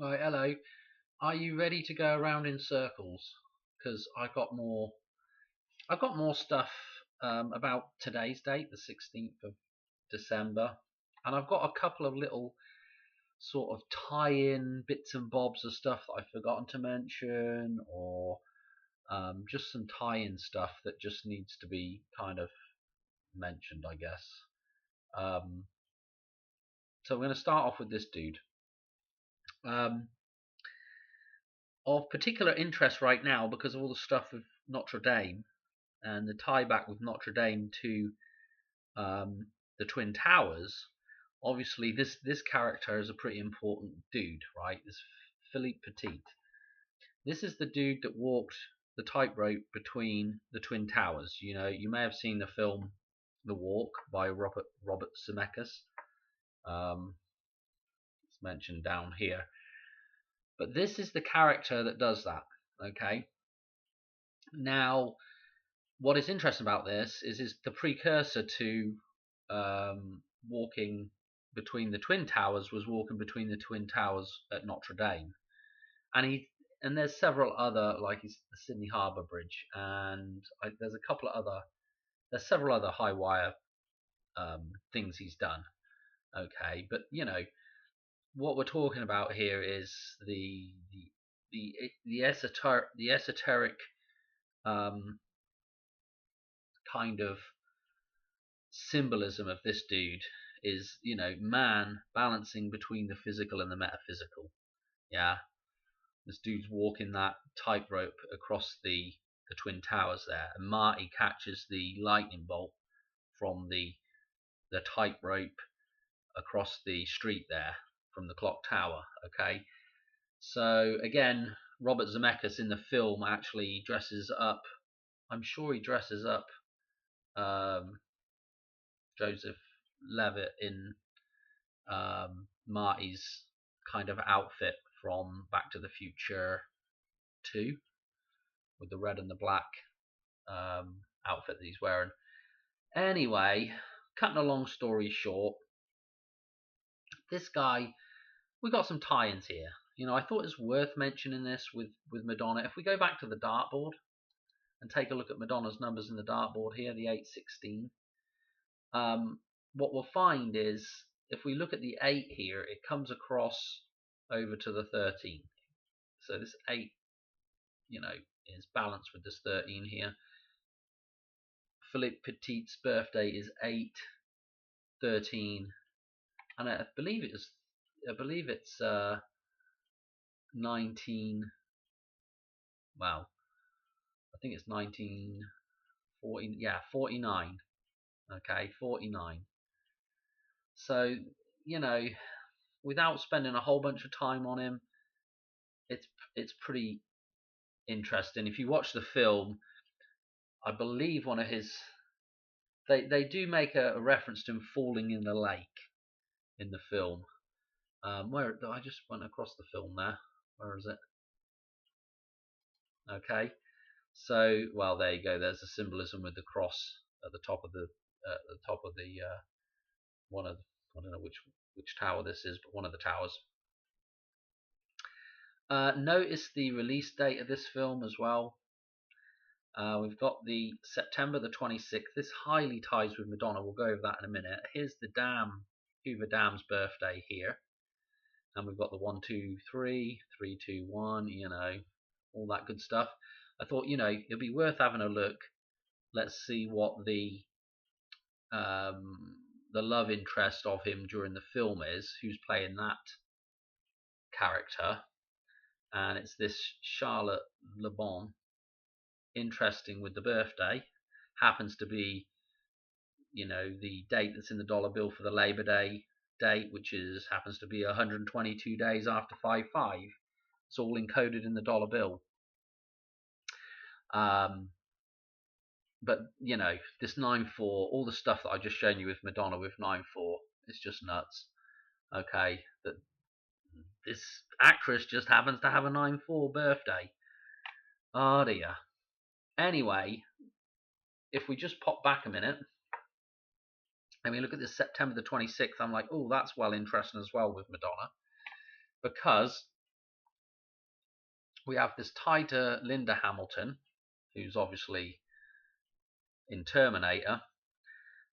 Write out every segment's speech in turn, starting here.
Right, hello. Are you ready to go around in circles? Because I've got more stuff about today's date, the 16th of December, and I've got a couple of little sort of tie-in bits and bobs of stuff that I've forgotten to mention, or just some tie-in stuff that just needs to be kind of mentioned, I guess. Um, so we're going to start off with this dude. Um, of particular interest right now because of all the stuff with Notre Dame and the tie back with Notre Dame to the Twin Towers. Obviously, this character is a pretty important dude, right? This Philippe Petit. This is the dude that walked the tightrope between the Twin Towers. You know, you may have seen the film The Walk by Robert Zemeckis. It's mentioned down here, but this is the character that does that. Okay. Now, what is interesting about this is the precursor to walking between the Twin Towers was walking between the Twin Towers at Notre Dame, and there's several other, like the Sydney Harbour Bridge, and there's several other high wire things he's done. Okay, but what we're talking about here is the esoteric um, kind of symbolism of this dude is, man balancing between the physical and the metaphysical. Yeah, this dude's walking that tightrope across the Twin Towers there, and Marty catches the lightning bolt from the tightrope across the street there from the clock tower. Okay, so again, Robert Zemeckis in the film actually dresses up. I'm sure he dresses up Joseph Levitt in Marty's kind of outfit from Back to the Future 2 with the red and the black outfit that he's wearing. Anyway, cutting a long story short, this guy, we got some tie-ins here. I thought it's worth mentioning this with Madonna. If we go back to the dartboard and take a look at Madonna's numbers in the dartboard here, the 816, what we'll find is if we look at the 8 here, it comes across over to the 13. So this 8, is balanced with this 13 here. Philippe Petit's birthday is 8/13, and I believe it's 19. Well, I think it's 1940. Yeah, 49. Okay, 49. So without spending a whole bunch of time on him, it's pretty interesting. If you watch the film, I believe one of his they do make a reference to him falling in the lake in the film. Where I just went across the film there. Where is it? Okay, so well there you go. There's a symbolism with the cross at the top of the one of I don't know which tower this is, but one of the towers. Notice the release date of this film as well. We've got the September the 26th. This highly ties with Madonna. We'll go over that in a minute. Here's the Hoover Dam's birthday here. And we've got the 1, 2, 3, 3, 2, 1, all that good stuff. I thought, it'd be worth having a look. Let's see what the love interest of him during the film is, who's playing that character. And it's this Charlotte Le Bon. Interesting with the birthday. Happens to be, the date that's in the dollar bill for the Labor Day date, which happens to be 122 days after 5/5. It's all encoded in the dollar bill. But this 9/4, all the stuff that I just shown you with Madonna with 9/4, it's just nuts. Okay, that this actress just happens to have a 9/4 birthday. Oh dear. Anyway, if we just pop back a minute and we look at this September the 26th, I'm like, oh, that's well interesting as well with Madonna, because we have this tie to Linda Hamilton, who's obviously in Terminator.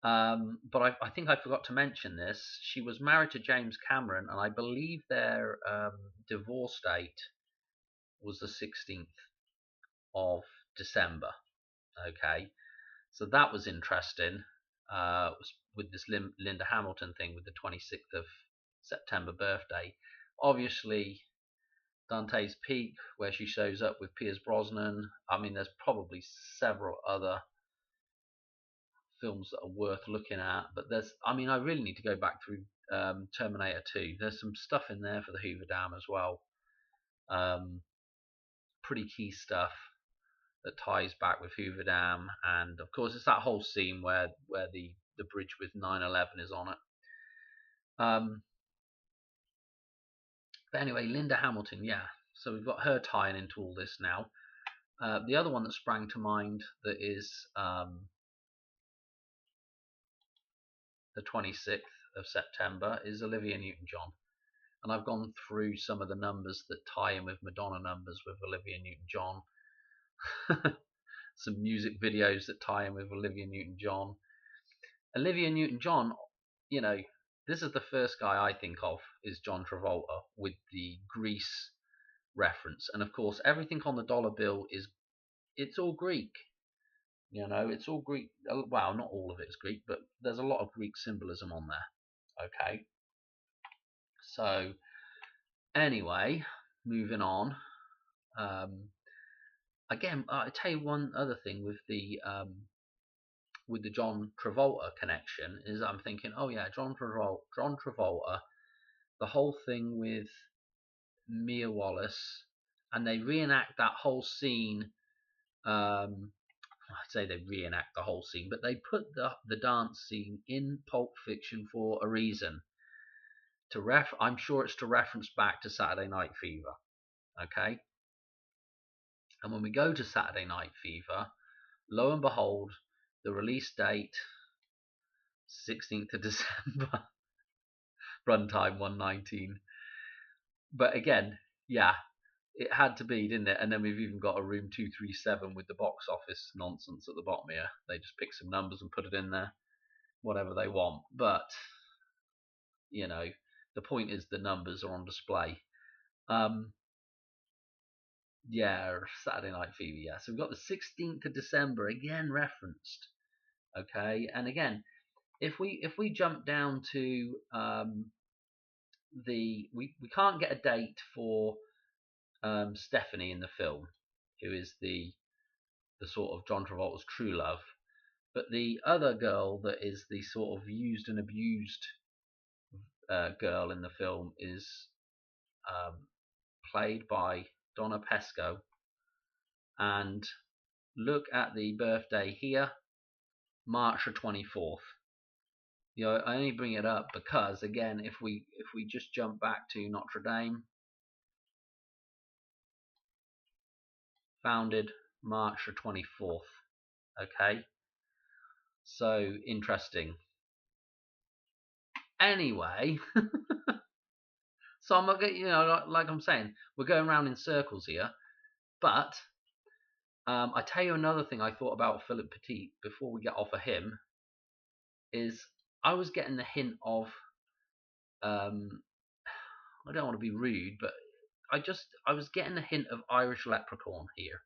But I think I forgot to mention this. She was married to James Cameron, and I believe their divorce date was the 16th of December. Okay, so that was interesting. With this Linda Hamilton thing with the 26th of September birthday. Obviously, Dante's Peak, where she shows up with Pierce Brosnan. I mean, there's probably several other films that are worth looking at, but I mean, I really need to go back through Terminator 2. There's some stuff in there for the Hoover Dam as well. Pretty key stuff that ties back with Hoover Dam, and of course, it's that whole scene where the bridge with 9/11 is on it. But anyway, Linda Hamilton, yeah. So we've got her tying into all this now. The other one that sprang to mind that is the 26th of September is Olivia Newton-John. And I've gone through some of the numbers that tie in with Madonna numbers with Olivia Newton-John. Some music videos that tie in with Olivia Newton-John. Olivia Newton-John, you know, this is the first guy I think of is John Travolta with the Grease reference. And of course, everything on the dollar bill it's all Greek. You know, it's all Greek. Well, not all of it is Greek, but there's a lot of Greek symbolism on there. Okay. So, anyway, moving on. Again, I tell you one other thing with the John Travolta connection is I'm thinking, oh yeah, John Travolta, the whole thing with Mia Wallace, and they reenact that whole scene. I'd say they reenact the whole scene, but they put the dance scene in Pulp Fiction for a reason. I'm sure it's to reference back to Saturday Night Fever. Okay? And when we go to Saturday Night Fever, lo and behold, the release date, 16th of December, runtime 119. But again, yeah, it had to be, didn't it? And then we've even got a room 237 with the box office nonsense at the bottom here. They just pick some numbers and put it in there, whatever they want. But, you know, the point is the numbers are on display. Yeah, Saturday Night Fever, yeah. So we've got the 16th of December, again referenced. Okay, and again, if we jump down to we can't get a date for Stephanie in the film, who is the sort of John Travolta's true love, but the other girl that is the sort of used and abused girl in the film is played by Donna Pesco. And look at the birthday here, March the 24th. You know, I only bring it up because, again, if we just jump back to Notre Dame, founded March the 24th. Okay, so interesting. Anyway, so I'm not getting, you know, like I'm saying, we're going around in circles here. But I tell you another thing I thought about Philippe Petit before we get off of him is I was getting the hint of I don't want to be rude, but I was getting a hint of Irish leprechaun here.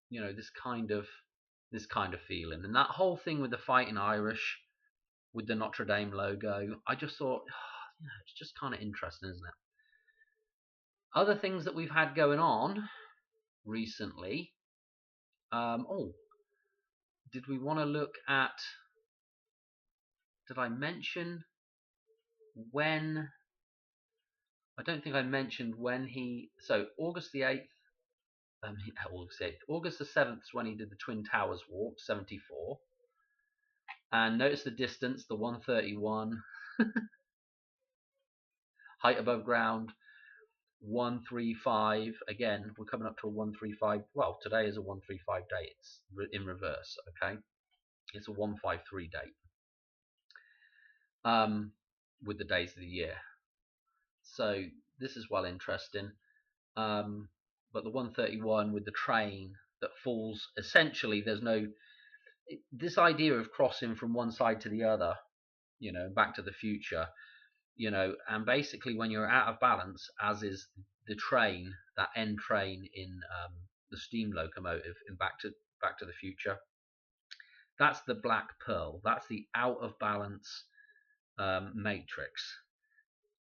You know, this kind of feeling, and that whole thing with the fighting Irish with the Notre Dame logo. I just thought, you know, it's just kind of interesting, isn't it? Other things that we've had going on recently. Did we want to look at? Did I mention when? I don't think I mentioned when he. So August the 8th. August the 7th is when he did the Twin Towers walk, 74. And notice the distance, the 131. Height above ground, 135. Again, we're coming up to a 135. Well, today is a 135 date. It's in reverse, okay? It's a 153 date. With the days of the year. So this is well interesting. But the 131 with the train that falls, essentially, there's no this idea of crossing from one side to the other, Back to the Future, and basically when you're out of balance, as is the train, that end train in the steam locomotive in Back to the Future, that's the black pearl. That's the out of balance matrix,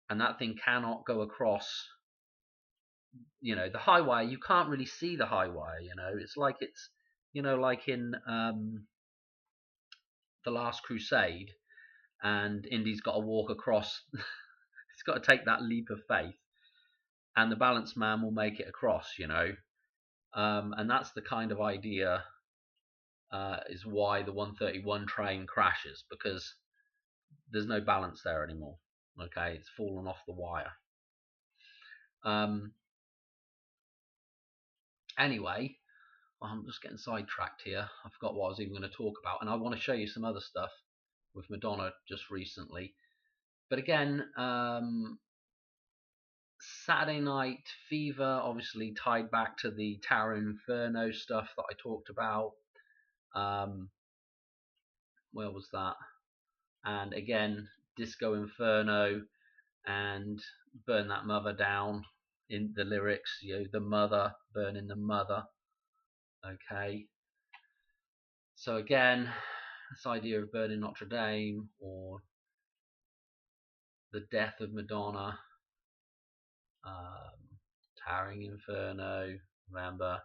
and that thing cannot go across. The high wire, you can't really see the high wire. It's like like in The Last Crusade, and Indy's got to walk across. He's got to take that leap of faith, and the balance man will make it across. And that's the kind of idea. Is why the 131 train crashes, because there's no balance there anymore. Okay, it's fallen off the wire. Anyway, I'm just getting sidetracked here. I forgot what I was even going to talk about, and I want to show you some other stuff with Madonna just recently. But again, Saturday Night Fever obviously tied back to the Tower Inferno stuff that I talked about. Where was that? And again, Disco Inferno and Burn That Mother Down in the lyrics, the mother, burning the mother. Okay. So again, this idea of burning Notre Dame or the death of Madonna, Towering Inferno, remember,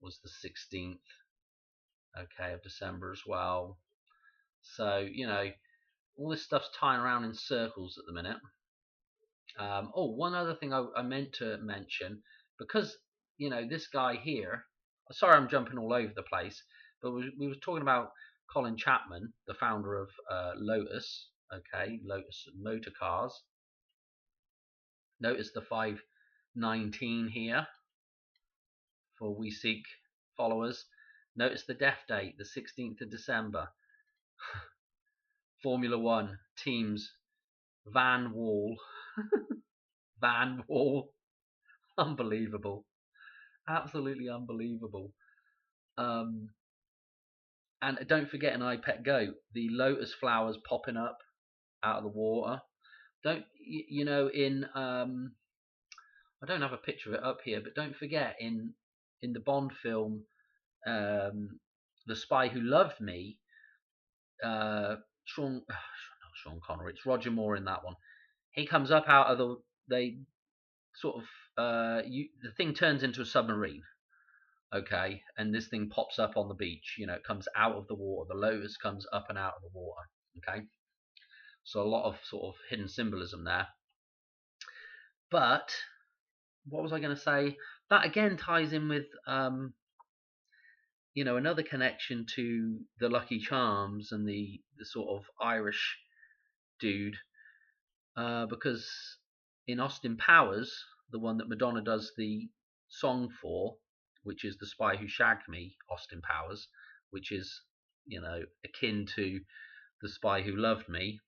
was the 16th, of December as well. So, all this stuff's tying around in circles at the minute. One other thing I meant to mention, because, this guy here, sorry I'm jumping all over the place, but we were talking about Colin Chapman, the founder of Lotus, Lotus Motor Cars. Notice the 519 here for We Seek followers. Notice the death date, the 16th of December. Formula One teams Van Wall. Van Wall. Unbelievable. Absolutely unbelievable. And don't forget an iPet Go, the lotus flowers popping up out of the water. I don't have a picture of it up here, but don't forget in the Bond film, The Spy Who Loved Me, Sean Connery, it's Roger Moore in that one. He comes up out of the thing turns into a submarine, okay, and this thing pops up on the beach. It comes out of the water. The lotus comes up and out of the water, okay. So a lot of sort of hidden symbolism there. But what was I going to say? That again ties in with another connection to the Lucky Charms and the sort of Irish dude, because in Austin Powers, the one that Madonna does the song for, which is The Spy Who Shagged Me, Austin Powers, which is akin to The Spy Who Loved Me.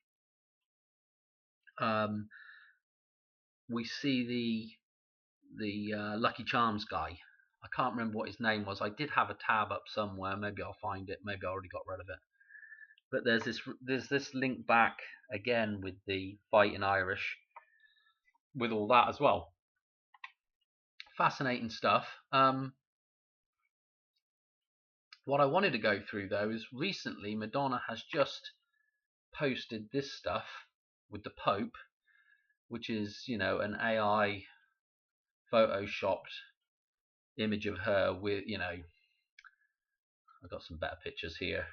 We see the Lucky Charms guy. I can't remember what his name was. I did have a tab up somewhere. Maybe I'll find it. Maybe I already got rid of it. But there's this link back again with the Fighting Irish, with all that as well. Fascinating stuff. What I wanted to go through though is recently Madonna has just posted this stuff with the Pope, which is an AI photoshopped image of her with I've got some better pictures here.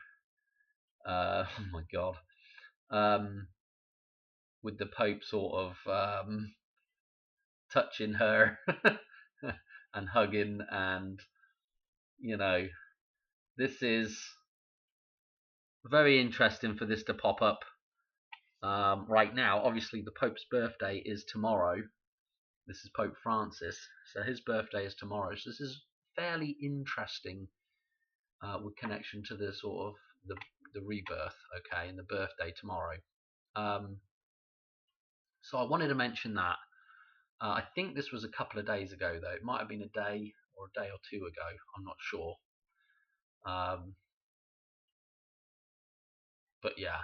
Oh my god. With the Pope sort of touching her and hugging, and this is very interesting for this to pop up right now. Obviously the Pope's birthday is tomorrow. This is Pope Francis, so his birthday is tomorrow. So this is fairly interesting with connection to the sort of the rebirth, okay, and the birthday tomorrow. So I wanted to mention that. I think this was a couple of days ago, though. It might have been a day or 2 ago. I'm not sure. But yeah,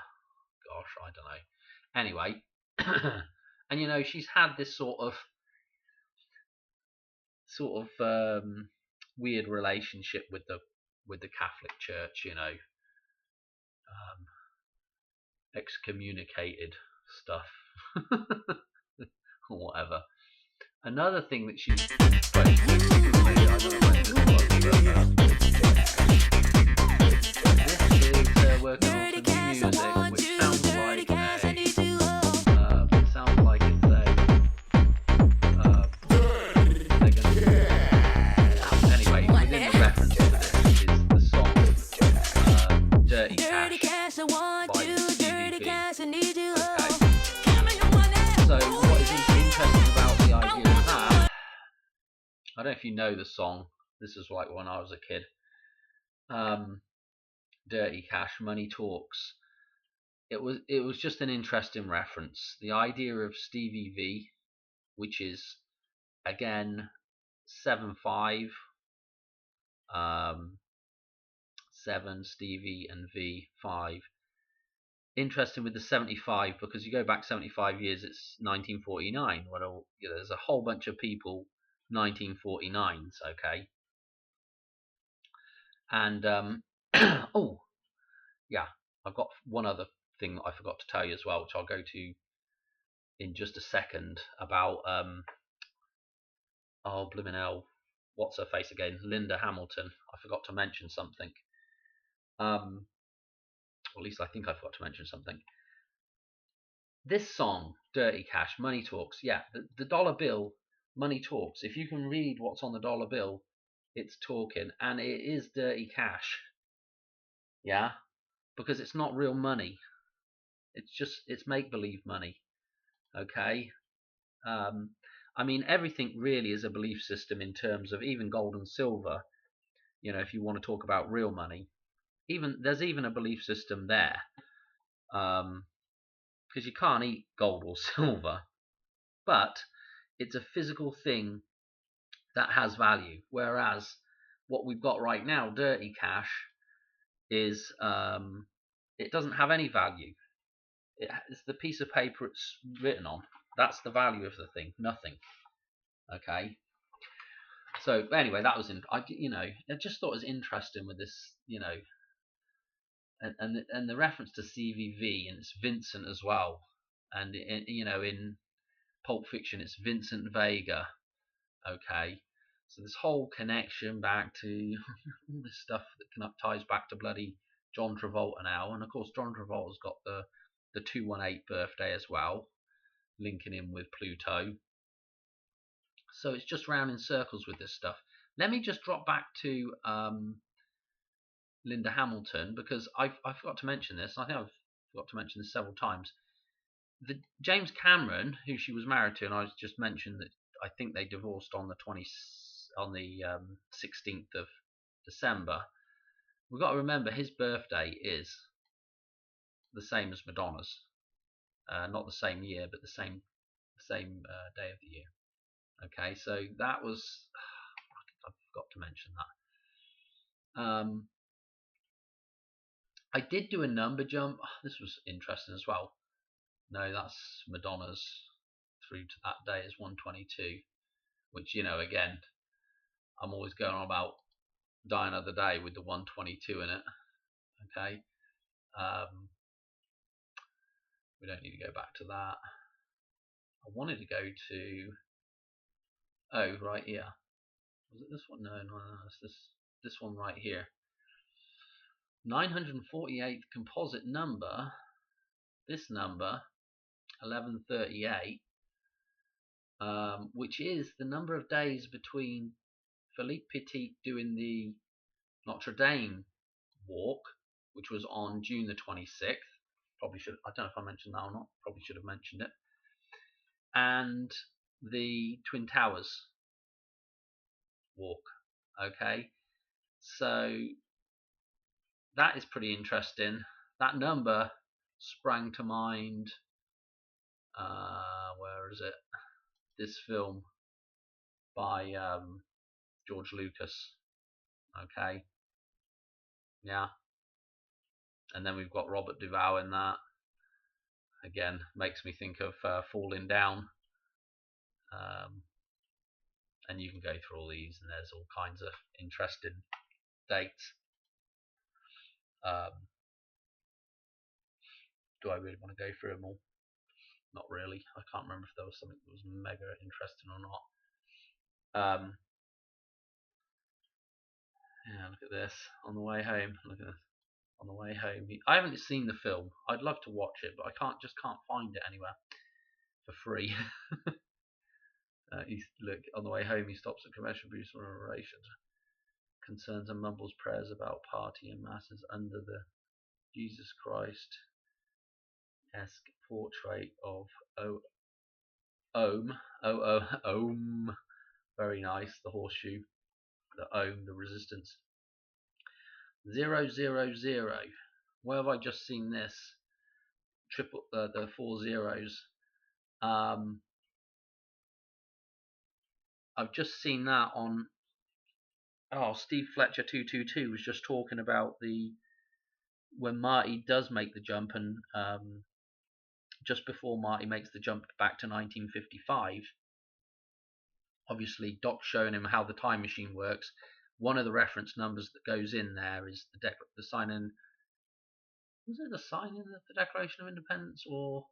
gosh, I don't know. Anyway, and she's had this sort of weird relationship with the Catholic Church. Excommunicated stuff or whatever. Another thing that she's working on some music, which sounds like it's anyway. Within the reference to this is the song "Dirty Cash" by Stevie V. Okay. So what is interesting about the idea of that? I don't know if you know the song. This is like when I was a kid. Dirty Cash, Money Talks. It was just an interesting reference. The idea of Stevie V, which is again 7-5, 7 Stevie and V 5. Interesting with the 75 because you go back 75 years, it's 1949. Well, there's a whole bunch of people 1949s, okay. And oh yeah, I've got one other thing that I forgot to tell you as well, which I'll go to in just a second, about oh blimmin' hell, what's her face again? Linda Hamilton. I forgot to mention something. Or at least I think I forgot to mention something. This song, Dirty Cash, Money Talks. Yeah, the dollar bill, Money Talks. If you can read what's on the dollar bill, it's talking, and it is dirty cash. Yeah, because it's not real money. It's make-believe money. Okay. I mean, everything really is a belief system in terms of even gold and silver. If you want to talk about real money, there's even a belief system there, because you can't eat gold or silver, but it's a physical thing that has value. Whereas what we've got right now, dirty cash, is it doesn't have any value. It's the piece of paper it's written on. That's the value of the thing. Nothing. Okay. So anyway, that was I just thought it was interesting with this, and the reference to CVV, and it's Vincent as well, and in Pulp Fiction it's Vincent Vega. Okay, so this whole connection back to all this stuff that ties back to bloody John Travolta now, and of course John Travolta's got the 218 birthday as well, linking in with Pluto. So it's just round in circles with this stuff. Let me just drop back to Linda Hamilton, because I forgot to mention this. I think I've forgot to mention this several times. The James Cameron, who she was married to, and I just mentioned that I think they divorced on the 16th of December. We've got to remember his birthday is the same as Madonna's. Not the same year, but the same day of the year. Okay, so that was I forgot to mention that. I did do a number jump. This was interesting as well. No, that's Madonna's through to that day is 122, which again, I'm always going on about Die Another Day with the 122 in it. Okay, we don't need to go back to that. I wanted to go to right here. Was it this one? No, it's this one right here. 948th composite number. This number 1138, which is the number of days between Philippe Petit doing the Notre Dame walk, which was on June the 26th. Probably should. I don't know if I mentioned that or not. Probably should have mentioned it. And the Twin Towers walk. Okay, so that is pretty interesting. That number sprang to mind. Where is it? this film by George Lucas. Okay, yeah, and then we've got Robert Duvall in that. Again, makes me think of Falling Down. And you can go through all these, and there's all kinds of interesting dates. Do I really want to go through them all? Not really. I can't remember if there was something that was mega interesting or not. Yeah, look at this. On the way home, look at this. On the way home, I haven't seen the film. I'd love to watch it, but I can't find it anywhere for free. Look, on the way home, he stops at commercial abuse and relations, concerns and mumbles prayers about party and masses under the Jesus Christ-esque portrait of Ohm. Ohm. Very nice. The horseshoe, the Ohm, the resistance. 000. Where have I just seen this? Triple the 4 zeros. I've just seen that on. Oh, Steve Fletcher 222 was just talking about when Marty does make the jump, and just before Marty makes the jump back to 1955. Obviously, Doc's showing him how the time machine works. One of the reference numbers that goes in there is the signing. Was it the signing of the Declaration of Independence, or?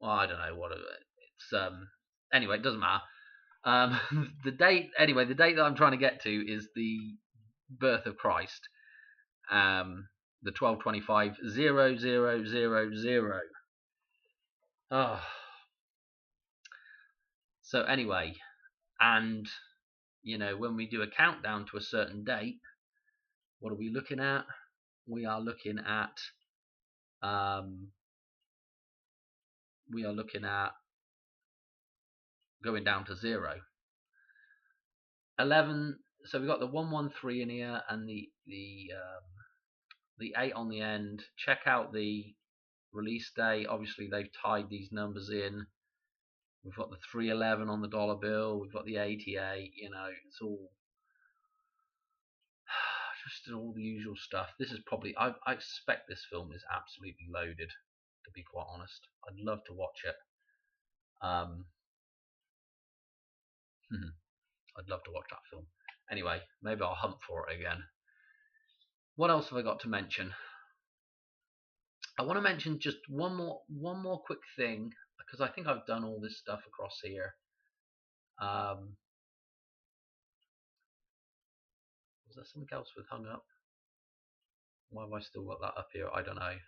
Well, I don't know what it's. Anyway, it doesn't matter. The date that I'm trying to get to is the birth of Christ. The 1225-0000. Oh. So anyway, and when we do a countdown to a certain date, what are we looking at? We are looking at going down to 0. 11. So we've got the 113 in here, and the 8 on the end. Check out the release date. Obviously, they've tied these numbers in. We've got the 311 on the dollar bill. We've got the 88. It's all just all the usual stuff. This is probably. I expect this film is absolutely loaded. To be quite honest, I'd love to watch it. I'd love to watch that film. Anyway, maybe I'll hunt for it again. What else have I got to mention? I want to mention just one more quick thing, because I think I've done all this stuff across here. Was there something else with hung up? Why have I still got that up here? I don't know.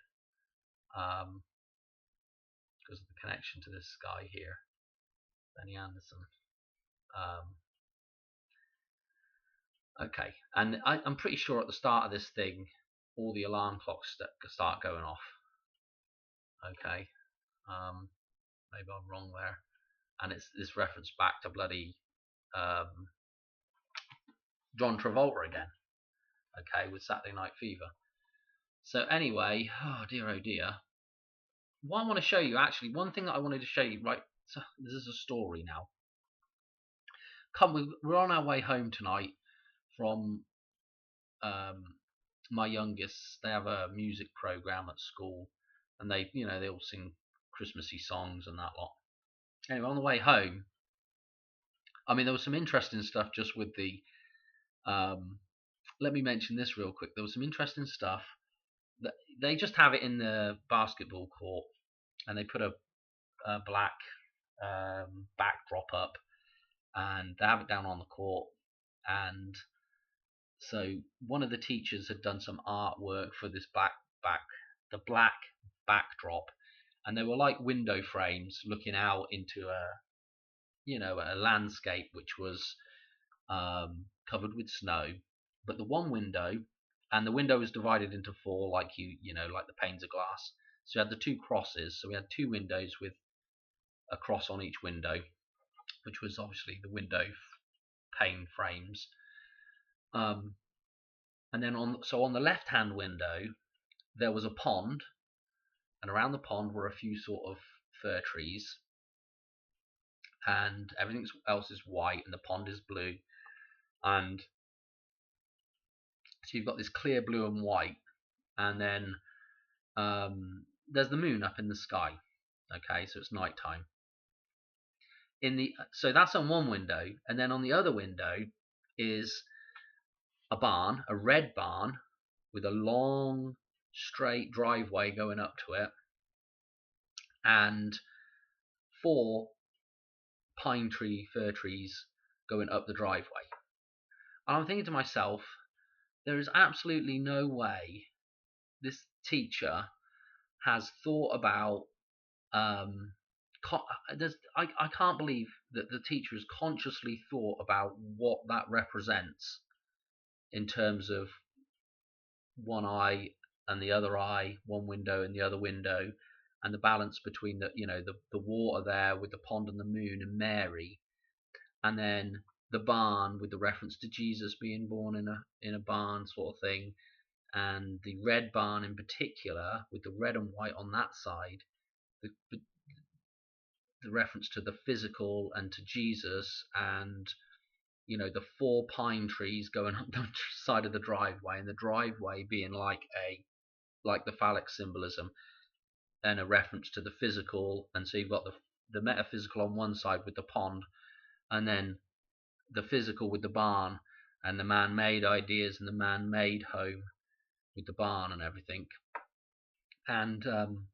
Because of the connection to this guy here, Benny Anderson. Okay, and I'm pretty sure at the start of this thing, all the alarm clocks start going off. Okay, maybe I'm wrong there, and it's this reference back to bloody John Travolta again. Okay, with Saturday Night Fever. So anyway, oh dear. What I want to show you, actually, one thing that I wanted to show you, right? So this is a story now. We're on our way home tonight from my youngest. They have a music program at school, and they all sing Christmassy songs and that lot. Anyway, on the way home, I mean, there was some interesting stuff just with the. Let me mention this real quick. There was some interesting stuff. That they just have it in the basketball court, and they put a black backdrop up, and they have it down on the court. And so one of the teachers had done some artwork for this black backdrop, and they were like window frames looking out into a landscape which was covered with snow. But the one window, and the window was divided into 4, like like the panes of glass. So we had the 2 crosses. So we had 2 windows with a cross on each window, which was obviously the window pane frames. And then on the left-hand window, there was a pond, and around the pond were a few sort of fir trees. and everything else is white, and the pond is blue, and so you've got this clear blue and white, and then there's the moon up in the sky. Okay, so it's nighttime. So that's on one window, and then on the other window is a barn, a red barn, with a long straight driveway going up to it, and 4 fir trees going up the driveway. And I'm thinking to myself, there is absolutely no way this teacher has thought about I can't believe that the teacher has consciously thought about what that represents in terms of one eye and the other eye, one window and the other window, and the balance between the water there with the pond and the moon and Mary, and then the barn with the reference to Jesus being born in a barn sort of thing, and the red barn in particular with the red and white on that side, the reference to the physical and to Jesus, and the 4 pine trees going up the side of the driveway, and the driveway being like the phallic symbolism, and a reference to the physical, and so you've got the metaphysical on one side with the pond, and then the physical with the barn, and the man-made ideas and the man-made home with the barn and everything. And I'm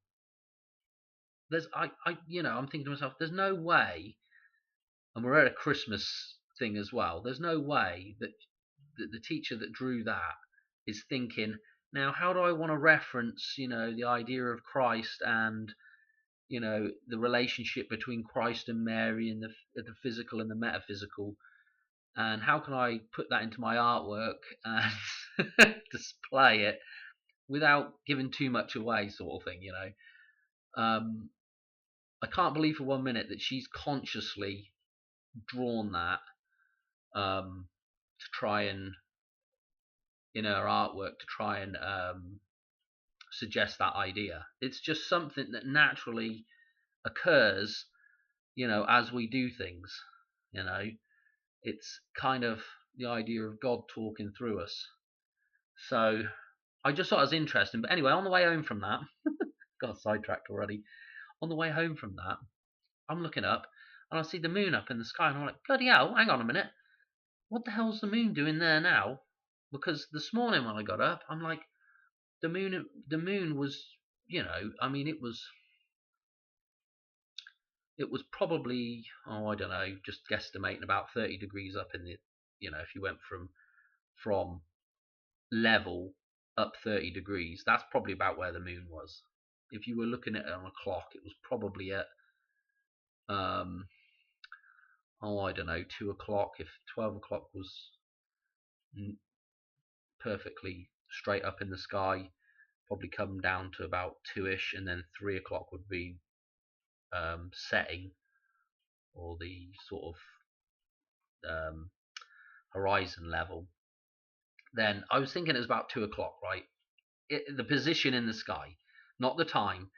thinking to myself, there's no way, and we're at a Christmas thing as well, there's no way that the teacher that drew that is thinking, now how do I want to reference the idea of Christ and the relationship between Christ and Mary, and the physical and the metaphysical, and how can I put that into my artwork and display it without giving too much away, sort of thing. I can't believe for 1 minute that she's consciously drawn that to try and, in her artwork, to try and suggest that idea. It's just something that naturally occurs, as we do things. It's kind of the idea of God talking through us. So I just thought it was interesting. But anyway, on the way home from that, got sidetracked already. On the way home from that, I'm looking up and I see the moon up in the sky, and I'm like, bloody hell, hang on a minute. What the hell's the moon doing there now? Because this morning when I got up, I'm like, the moon was, it was probably, I don't know, just guesstimating about 30 degrees up in the, if you went from level up 30 degrees, that's probably about where the moon was. If you were looking at it on a clock, it was probably at I don't know, 2 o'clock. If 12 o'clock was perfectly straight up in the sky, probably come down to about 2ish, and then 3 o'clock would be setting, or the sort of horizon level. Then I was thinking it was about 2 o'clock, right? The position in the sky, not the time.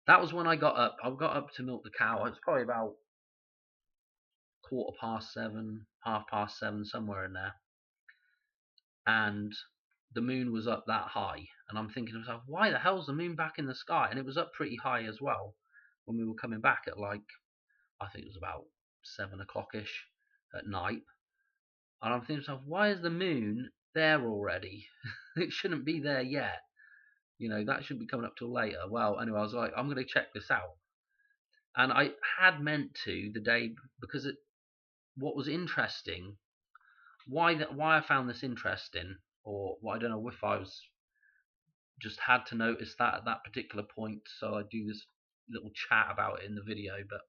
That was when I got up. I got up to milk the cow. It was probably about 7:15, 7:30, somewhere in there. And the moon was up that high. And I'm thinking to myself, why the hell's the moon back in the sky? And it was up pretty high as well when we were coming back at I think it was about 7 o'clock-ish at night. And I'm thinking to myself, why is the moon there already? It shouldn't be there yet. That shouldn't be coming up till later. Well, anyway, I was like, I'm going to check this out. And I had meant to the day, because what was interesting, why I found this interesting, or I don't know if I was just had to notice that at that particular point, so I do this little chat about it in the video. But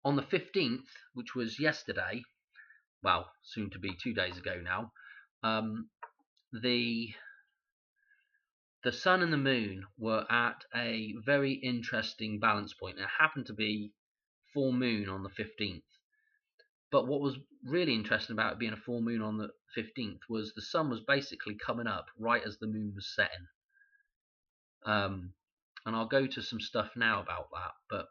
on the 15th, which was yesterday, well, soon to be 2 days ago now, the sun and the moon were at a very interesting balance point. It happened to be full moon on the 15th. But what was really interesting about it being a full moon on the 15th was the sun was basically coming up right as the moon was setting. And I'll go to some stuff now about that. But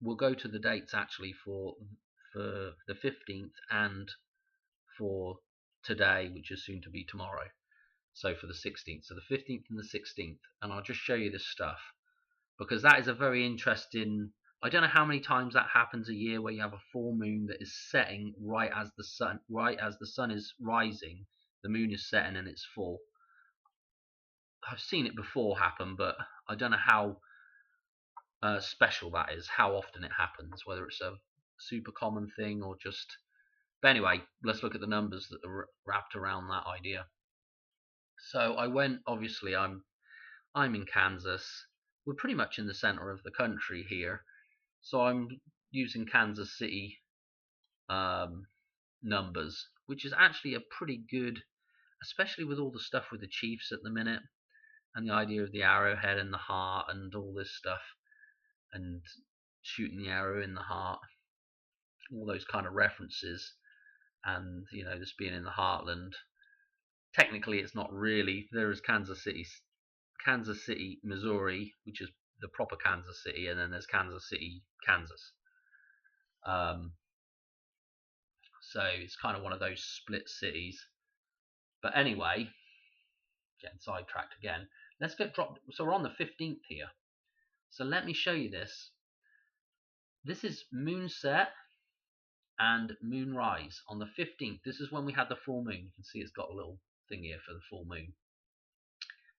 we'll go to the dates actually for the 15th and for today, which is soon to be tomorrow. So for the 16th, so the 15th and the 16th, and I'll just show you this stuff because that is a very interesting. I don't know how many times that happens a year where you have a full moon that is setting right as the sun is rising, the moon is setting and it's full. I've seen it before happen, but I don't know how special that is, how often it happens, whether it's a super common thing or just. But anyway, let's look at the numbers that are wrapped around that idea. So I went. Obviously, I'm in Kansas. We're pretty much in the center of the country here, so I'm using Kansas City numbers, which is actually a pretty good, especially with all the stuff with the Chiefs at the minute, and the idea of the arrowhead and the heart and all this stuff, and shooting the arrow in the heart, all those kind of references, and this being in the heartland. Technically, it's not really. There is Kansas City, Missouri, which is the proper Kansas City, and then there's Kansas City, Kansas. So it's kind of one of those split cities. But anyway, getting sidetracked again. Let's get dropped. So we're on the 15th here. So let me show you this. This is moon set and moon rise on the 15th. This is when we had the full moon. You can see it's got a little thing here for the full moon.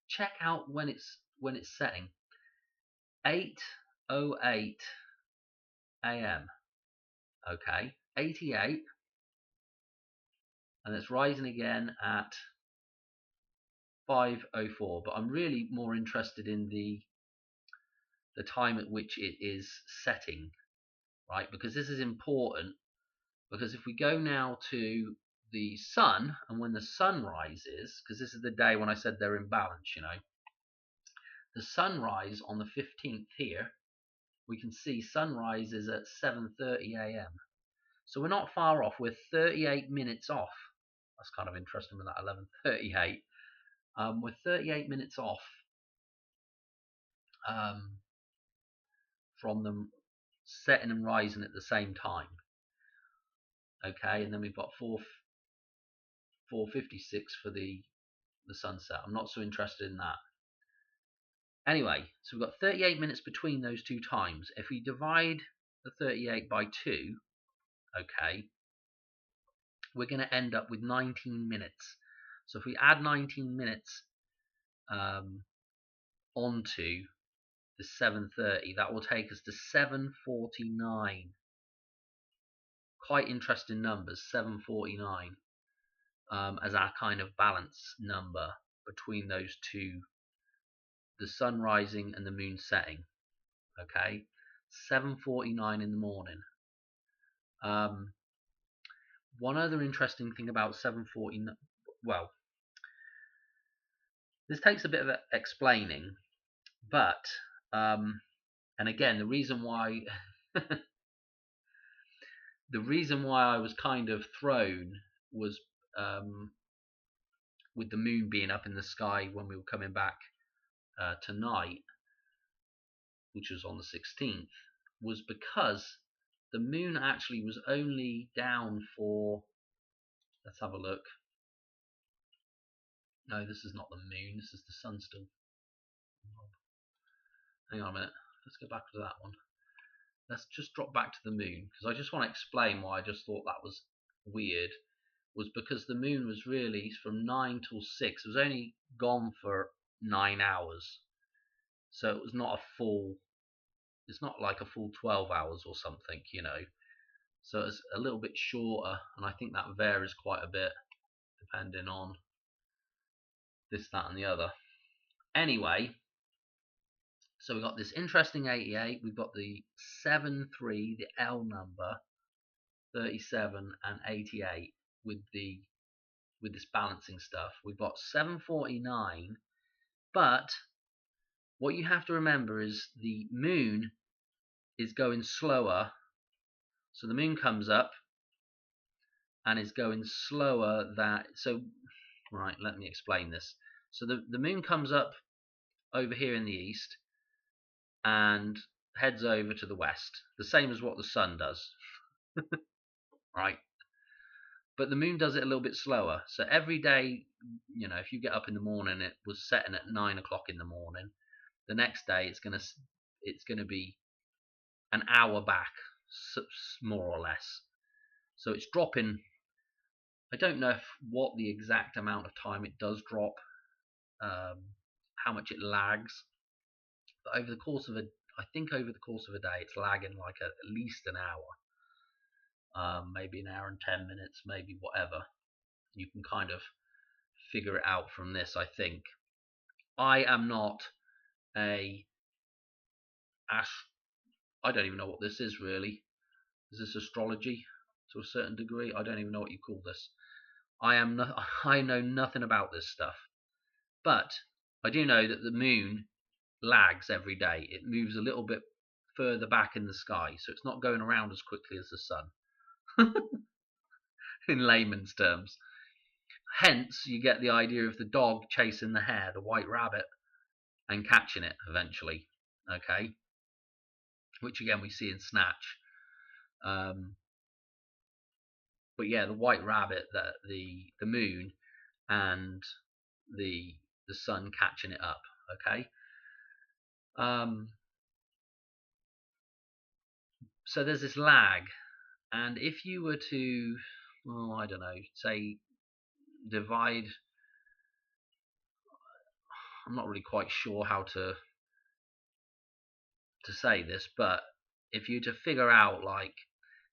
Check out when it's setting. 8:08 a.m. Okay, 88, and it's rising again at 5:04. But I'm really more interested in the time at which it is setting, right? Because this is important. Because if we go now to the sun, and when the sun rises, because this is the day when I said they're in balance, the sunrise on the 15th here, we can see sunrise is at 7:30 a.m. So we're not far off. We're 38 minutes off. That's kind of interesting with that 11:38. We're 38 minutes off from them setting and rising at the same time. Okay, and then we've got 4:56 for the sunset. I'm not so interested in that. Anyway, so we've got 38 minutes between those two times. If we divide the 38 by 2, okay, we're going to end up with 19 minutes. So if we add 19 minutes onto the 7:30, that will take us to 7:49. Quite interesting numbers, 7:49, as our kind of balance number between those two, the sun rising and the moon setting. Okay, 7:49 in the morning. One other interesting thing about 7:49, well, this takes a bit of explaining, but and again, the reason why I was kind of thrown was with the moon being up in the sky when we were coming back tonight, which was on the 16th, was because the moon actually was only down for, let's have a look. No, this is not the moon, this is the sun still. Hang on a minute, let's go back to that one. Let's just drop back to the moon, because I just want to explain why I just thought that was weird. Was because the moon was really from 9 till 6. It was only gone for 9 hours. So it was not a full, it's not like a full 12 hours or something, So it's a little bit shorter, and I think that varies quite a bit depending on this, that, and the other. Anyway, so we've got this interesting 88, we've got the 7-3, the L number, 37 and 88 with this balancing stuff. We've got 7:49, but what you have to remember is the moon is going slower. So the moon comes up and is going slower right, let me explain this. So the moon comes up over here in the east, and heads over to the west, the same as what the sun does, right? But the moon does it a little bit slower. So every day, if you get up in the morning, it was setting at 9 o'clock in the morning. The next day, it's gonna be an hour back, more or less. So it's dropping. I don't know what the exact amount of time it does drop, how much it lags, but I think over the course of a day, it's lagging like at least an hour, maybe an hour and 10 minutes, maybe whatever. You can kind of figure it out from this, I think. I am not a I don't even know what this is really. Is this astrology to a certain degree? I don't even know what you call this. I know nothing about this stuff. But I do know that the moon lags every day. It moves a little bit further back in the sky, so it's not going around as quickly as the sun, in layman's terms. Hence, you get the idea of the dog chasing the hare, the white rabbit, and catching it eventually. Okay, which again we see in Snatch. But yeah, the white rabbit, the moon, and the sun catching it up. Okay. So there's this lag, and if you were to, I don't know, say divide. I'm not really quite sure how to say this, but if you were to figure out, like,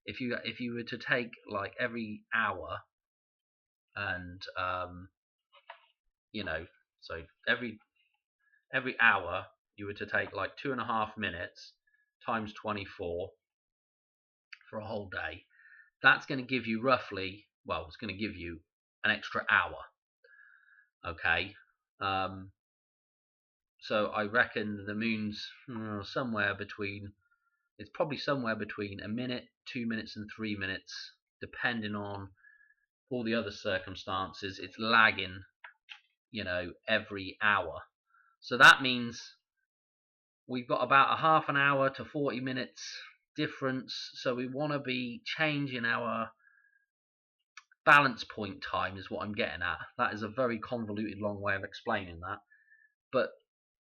if you were to take like every hour and so every hour you were to take like 2.5 minutes times 24 for a whole day, that's going to give you roughly, well, it's going to give you an extra hour. Okay. So I reckon the moon's it's probably somewhere between a minute, 2 minutes, and 3 minutes, depending on all the other circumstances. It's lagging, every hour. So that means we've got about a half an hour to 40 minutes difference. So we want to be changing our balance point time, is what I'm getting at. That is a very convoluted, long way of explaining that. But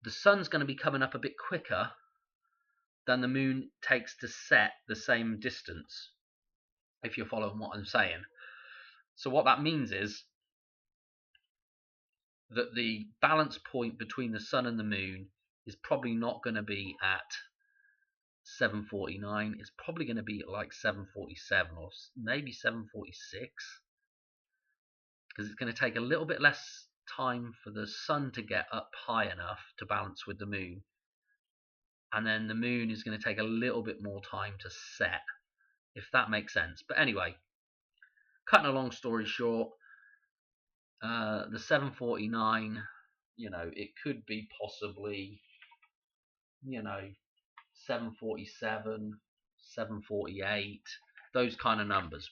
the sun's going to be coming up a bit quicker than the moon takes to set the same distance, if you're following what I'm saying. So what that means is that the balance point between the sun and the moon is probably not going to be at 7:49. It's probably going to be at like 7:47 or maybe 7:46, because it's going to take a little bit less time for the sun to get up high enough to balance with the moon, and then the moon is going to take a little bit more time to set, if that makes sense. But anyway, cutting a long story short, the 7:49, it could be possibly, 7:47, 7:48, those kind of numbers.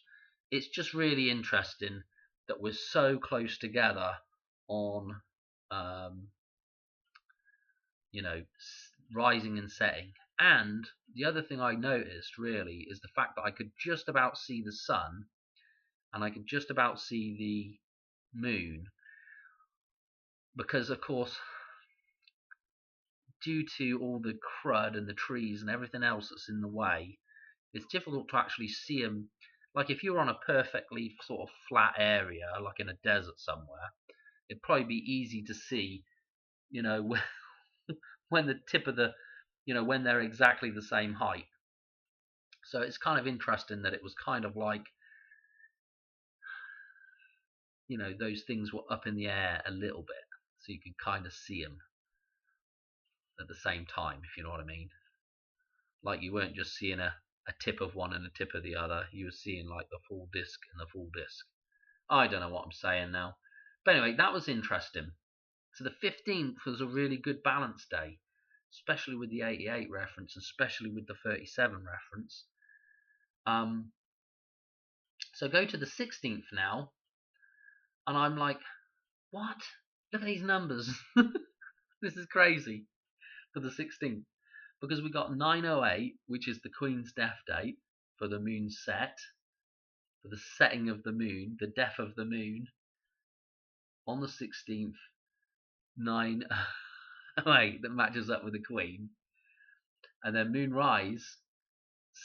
It's just really interesting that we're so close together on, rising and setting. And the other thing I noticed really is the fact that I could just about see the sun and I could just about see the moon, because of course, due to all the crud and the trees and everything else that's in the way, it's difficult to actually see them. Like if you're on a perfectly sort of flat area, like in a desert somewhere, it'd probably be easy to see, when the tip of when they're exactly the same height. So it's kind of interesting that it was kind of like, those things were up in the air a little bit, so you could kind of see them at the same time, if you know what I mean. Like you weren't just seeing a tip of one and a tip of the other, you were seeing like the full disc and the full disc. I don't know what I'm saying now. But anyway, that was interesting. So the 15th was a really good balance day, especially with the 88 reference, especially with the 37 reference. So go to the 16th now, and I'm like, what? Look at these numbers. This is crazy for the 16th. because we got 908, which is the Queen's death date for the moon set, for the setting of the moon, the death of the moon on the 16th, 908, that matches up with the Queen. And then moonrise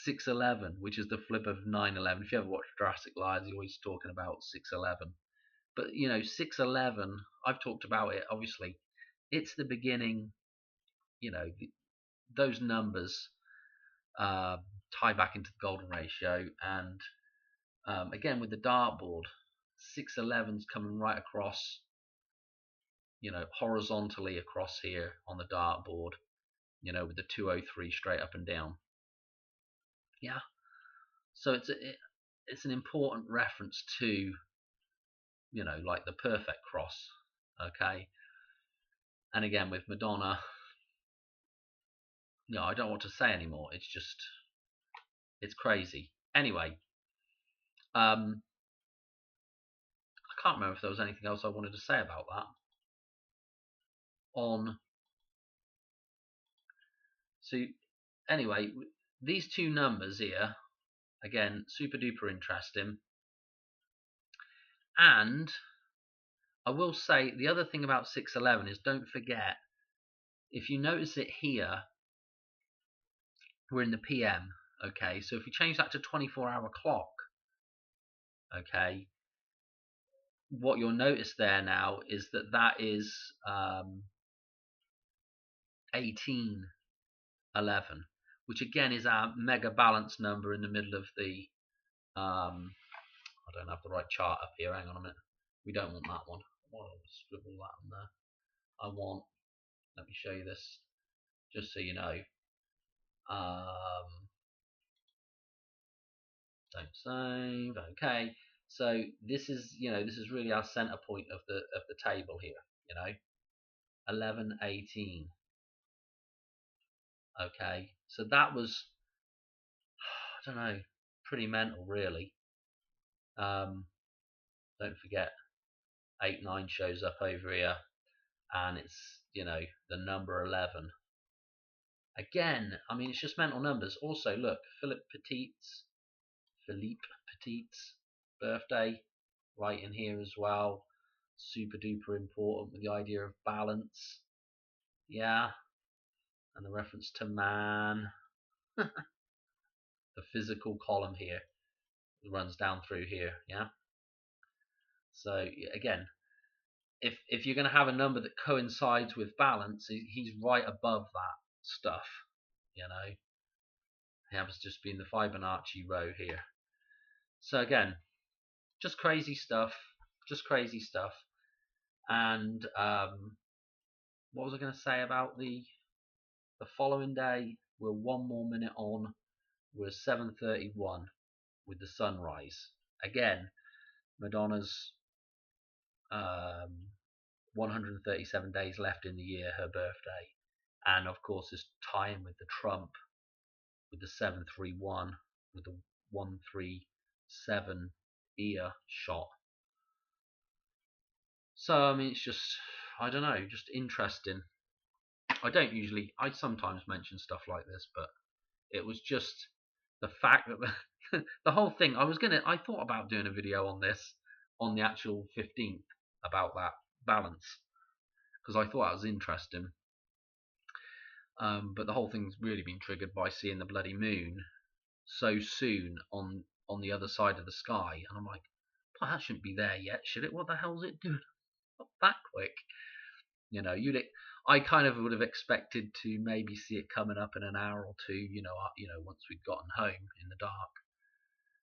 611, which is the flip of 911. If you ever watch Jurassic Lives, he's always talking about 611. But 611, I've talked about it, obviously. It's the beginning, those numbers tie back into the golden ratio. And again, with the dartboard, 611's coming right across, horizontally across here on the dartboard, with the 203 straight up and down. Yeah. So it's an important reference to, like the perfect cross. Okay. And again, with Madonna, I don't want to say anymore. It's crazy. Anyway, I can't remember if there was anything else I wanted to say about that. So anyway, these two numbers here, again, super duper interesting. And I will say the other thing about 611 is, don't forget, if you notice it here, we're in the PM. Okay, so if we change that to 24-hour clock, okay, what you'll notice there now is that is 1811, which again is our mega balance number in the middle of the I don't have the right chart up here, hang on a minute. We don't want that one. I'll scribble that on there. Let me show you this just so you know. Don't save. Okay, so this is really our center point of the table here. 1118. Okay, so that was, I don't know, pretty mental, really. Don't forget, 89 shows up over here, and it's the number 11. Again, I mean, it's just mental numbers. Also, look, Philippe Petit's birthday right in here as well. Super duper important with the idea of balance. Yeah. And the reference to man. The physical column here runs down through here. Yeah. So again, if you're going to have a number that coincides with balance, he's right above that stuff. He happens to just be in the Fibonacci row here. So again, just crazy stuff. And what was I going to say about the following day? We're one more minute on. We're 7:31 with the sunrise. Again, Madonna's 137 days left in the year, her birthday, and of course this tie-in with the Trump, with the 731, with the 137 ear shot. So I mean, it's just, I don't know, just interesting. I sometimes mention stuff like this, but it was just the fact that the whole thing, I thought about doing a video on this on the actual 15th about that balance, because I thought it was interesting. But the whole thing's really been triggered by seeing the bloody moon so soon on the other side of the sky, and I'm like, that shouldn't be there yet, should it? What the hell's it doing? Not that quick. I kind of would have expected to maybe see it coming up in an hour or two, once we'd gotten home in the dark.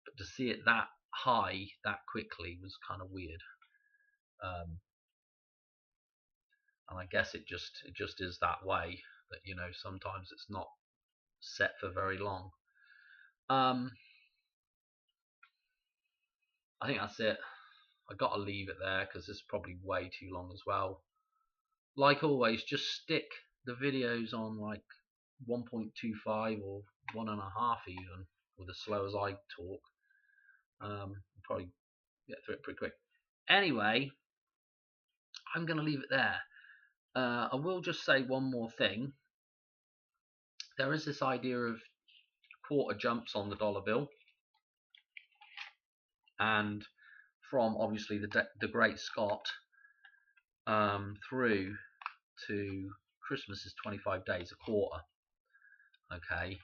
But to see it that high that quickly was kind of weird. And I guess it just is that way, that sometimes it's not set for very long. I think that's it. I gotta leave it there because it's probably way too long as well. Like always, just stick the videos on like 1.25 or 1.5 even, with as slow as I talk. Probably get through it pretty quick. Anyway, I'm going to leave it there. I will just say one more thing. there is this idea of quarter jumps on the dollar bill, and from obviously the Great Scott through to Christmas is 25 days, a quarter. Okay,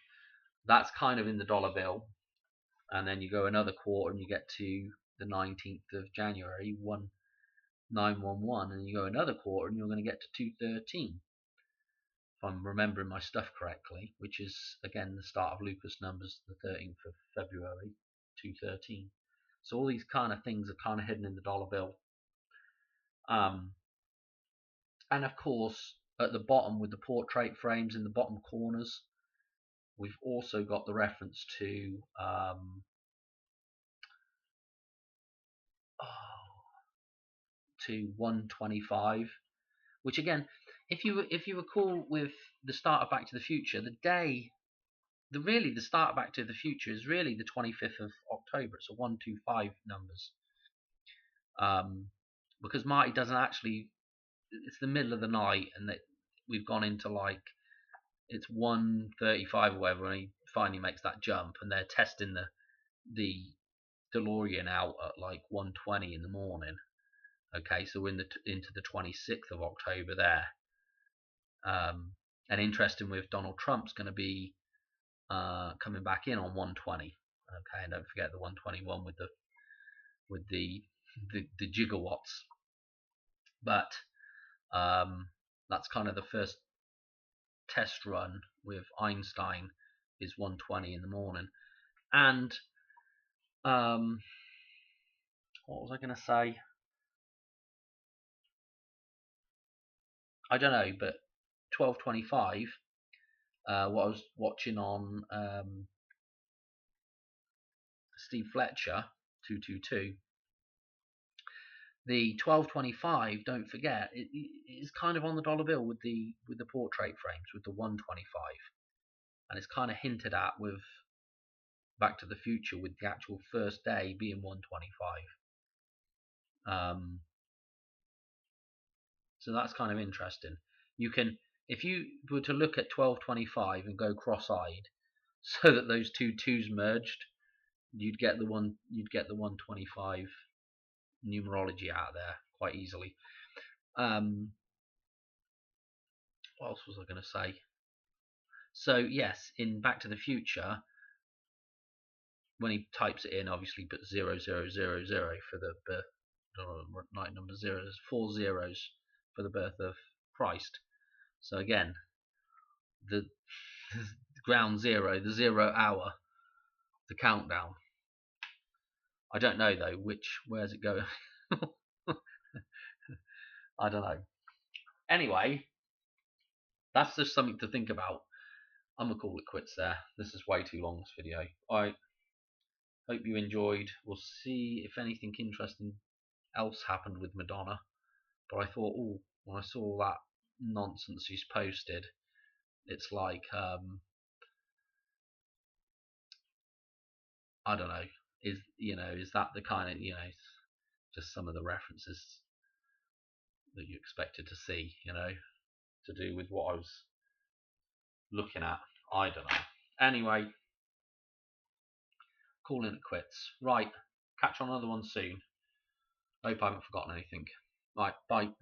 that's kind of in the dollar bill, and then you go another quarter and you get to the 19th of January, 1911, and you go another quarter and you're going to get to 213, if I'm remembering my stuff correctly, which is again the start of Lucas numbers, the 13th of February, 213. So all these kind of things are kind of hidden in the dollar bill. And of course, at the bottom with the portrait frames in the bottom corners, we've also got the reference to 125, which again, if you recall with the start of Back to the Future, the start of Back to the Future is really the 25th of October. It's a 125 numbers, because Marty doesn't actually. It's the middle of the night, and that we've gone into like it's 1:35 or whatever, and he finally makes that jump, and they're testing the DeLorean out at like 1:20 in the morning. Okay, so we're into the 26th of October there. And interesting with Donald Trump's going to be coming back in on 1:20. Okay, and don't forget the 121 with the gigawatts. But that's kind of the first test run with Einstein is 1:20 in the morning. And what was I going to say? I don't know, but 12:25. What I was watching on Steve Fletcher 222. The 12:25. Don't forget, it is kind of on the dollar bill with the portrait frames with the 125, and it's kind of hinted at with Back to the Future with the actual first day being 125. So that's kind of interesting. You can, if you were to look at 12:25 and go cross-eyed, so that those two twos merged, you'd get the 125 numerology out there quite easily. What else was I going to say? So yes, in Back to the Future, when he types it in, obviously put 0000 for the birth. Night number 0. There's 4 zeros for the birth of Christ. So again, the ground zero, the 0 hour, the countdown. I don't know though where's it going. I don't know. Anyway, that's just something to think about. I'm gonna call it quits there. This is way too long, this video. I hope you enjoyed. We'll see if anything interesting else happened with Madonna. But I thought, when I saw that nonsense he's posted, it's like I don't know. Is that the kind of just some of the references that you expected to see, to do with what I was looking at? I don't know. Anyway, calling it quits. Right, catch on another one soon. Hope I haven't forgotten anything. Right, bye.